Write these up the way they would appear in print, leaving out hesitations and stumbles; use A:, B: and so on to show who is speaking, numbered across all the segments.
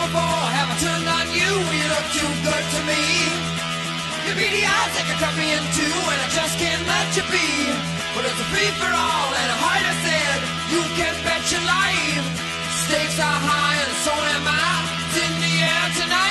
A: before, have I turned on you? You look too good to me. Your beady eyes they can cut me in two, and I just can't let you be. But it's a free for all, and a heart I said, you can bet your life. Stakes are high, and so am I. It's in the air tonight.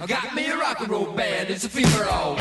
A: Got me a rock and roll band, it's a free for all.